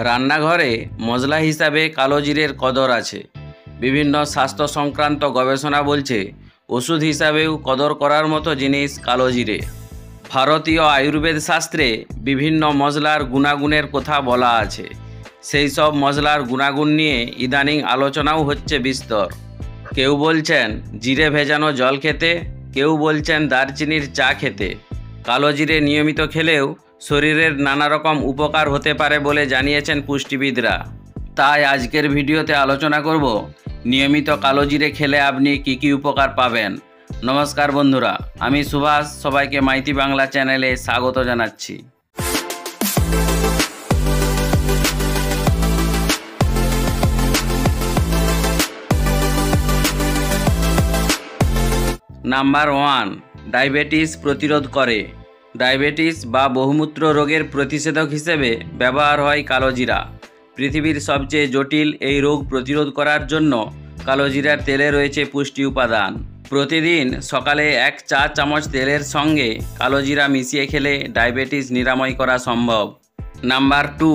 রান্নাঘরে মশলা হিসাবে কালো জিরের কদর আছে। বিভিন্ন স্বাস্থ্য সংক্রান্ত গবেষণা বলছে ওষুধ হিসাবেও কদর করার মতো জিনিস কালো জিরে। ভারতীয় আয়ুর্বেদ শাস্ত্রে বিভিন্ন মশলার গুণাগুণের কথা বলা আছে। সেই সব মশলার গুণাগুণ নিয়ে ইদানিং আলোচনাও হচ্ছে বিস্তর। কেউ বলছেন জিরে ভেজানো জল খেতে, কেউ বলছেন দারচিনির চা খেতে। কালো জিরে নিয়মিত খেলেও শরীরের নানা রকম উপকার হতে পারে বলে জানিয়েছেন পুষ্টিবিদরা। তাই আজকের ভিডিওতে আলোচনা করব নিয়মিত কালো জিরে খেলে আপনি কি কি উপকার পাবেন। নমস্কার বন্ধুরা, আমি সুভাষ, সবাইকে মাইতি বাংলা চ্যানেলে স্বাগত জানাচ্ছি। নাম্বার 1, ডায়াবেটিস প্রতিরোধ করে। ডায়াবেটিস বা বহুমূত্র রোগের প্রতিষেধক হিসেবে ব্যবহার হয় কালো জিরা। পৃথিবীর সবচেয়ে জটিল এই রোগ প্রতিরোধ করার জন্য কালো জিরার তেলে রয়েছে পুষ্টি উপাদান। প্রতিদিন সকালে 1 চা চামচ তেলের সঙ্গে কালো জিরা মিশিয়ে খেলে ডায়াবেটিস নিরাময় করা সম্ভব। নাম্বার 2,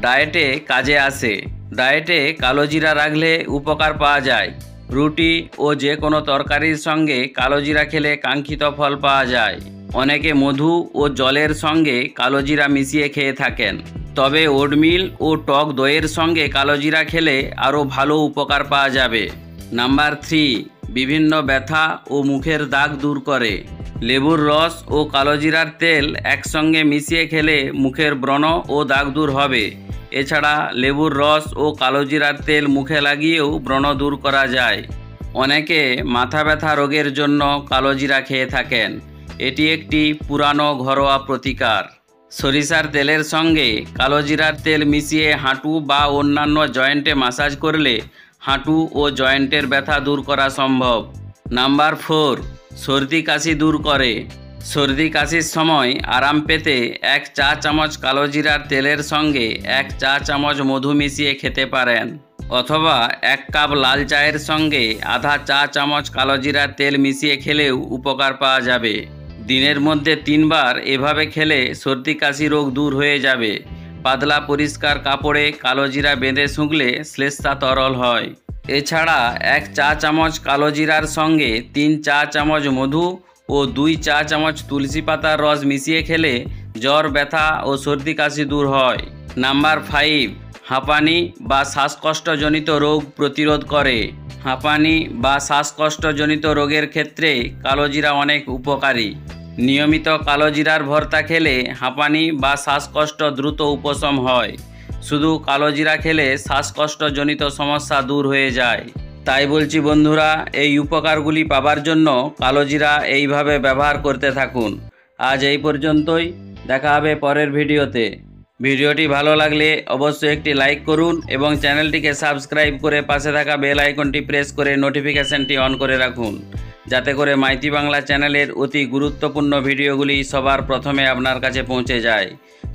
ডায়েটে কাজে আসে। ডায়েটে কালো জিরা রাখলে উপকার পাওয়া যায়। রুটি ও যে কোনো তরকারির সঙ্গে কালো জিরা খেলে কাঙ্ক্ষিত ফল পাওয়া যায়। অনেকে মধু ও জলের সঙ্গে কালো জিরা মিশিয়ে খেয়ে থাকেন, তবে ওটমিল ও টক দইয়ের সঙ্গে কালো জিরা খেলে আরও ভালো উপকার পাওয়া যাবে। নাম্বার 3, বিভিন্ন ব্যথা ও মুখের দাগ দূর করে। লেবুর রস ও কালো জিরার তেল একসঙ্গে মিশিয়ে খেলে মুখের ব্রণ ও দাগ দূর হবে। এছাড়া লেবুর রস ও কালো জিরার তেল মুখে লাগিয়েও ব্রণ দূর করা যায়। অনেকে মাথা ব্যথা রোগের জন্য কালো জিরা খেয়ে থাকেন। এটি একটি পুরানো ঘরোয়া প্রতিকার। সরিষার তেলের সঙ্গে কালো জিরার তেল মিশিয়ে হাঁটু বা অন্যান্য জয়েন্টে ম্যাসাজ করলে হাঁটু ও জয়েন্টের ব্যথা দূর করা সম্ভব। নাম্বার 4, সর্দি কাশি দূর করে। সর্দি কাশির সময় আরাম পেতে 1 চা চামচ কালো জিরার তেলের সঙ্গে 1 চা চামচ মধু মিশিয়ে খেতে পারেন, অথবা 1 কাপ লাল চায়ের সঙ্গে আধা চা চামচ কালো জিরার তেল মিশিয়ে খেলেও উপকার পাওয়া যাবে। দিনের মধ্যে 3 বার এভাবে খেলে সর্দি কাশি রোগ দূর হয়ে যাবে। পাতলা পরিষ্কার কাপড়ে কালো জিরা বেঁধে শুঁকলে শ্লেষ্মা তরল হয়। এছাড়া 1 চা চামচ কালো জিরার সঙ্গে 3 চা চামচ মধু ও 2 চা চামচ তুলসী পাতার রস মিশিয়ে খেলে জ্বর, ব্যথা ও সর্দি কাশি দূর হয়। নাম্বার 5, হাঁপানি বা শ্বাসকষ্টজনিত রোগ প্রতিরোধ করে। হাঁপানি বা শ্বাসকষ্টজনিত রোগের ক্ষেত্রে কালো জিরা অনেক উপকারী। নিয়মিত কালো জিরার ভর্তা খেলে হাঁপানি বা শ্বাসকষ্ট দ্রুত উপশম হয়। শুধু কালো জিরা খেলে শ্বাসকষ্টজনিত সমস্যা দূর হয়ে যায়। তাই বলছি বন্ধুরা, এই উপকারগুলি পাবার জন্য কালো জিরা এইভাবে ব্যবহার করতে থাকুন। আজ এই পর্যন্তই, দেখা হবে পরের ভিডিওতে। ভিডিওটি ভালো লাগলে অবশ্যই একটি লাইক করুন এবং চ্যানেলটিকে সাবস্ক্রাইব করে পাশে থাকা বেল আইকনটি প্রেস করে নোটিফিকেশনটি অন করে রাখুন, যাতে করে মাইতি বাংলা চ্যানেলের অতি গুরুত্বপূর্ণ ভিডিওগুলি সবার প্রথমে আপনার কাছে পৌঁছে যায়।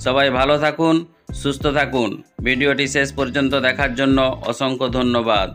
সবাই ভালো থাকুন, সুস্থ থাকুন। ভিডিওটি শেষ পর্যন্ত দেখার জন্য অসংখ্য ধন্যবাদ।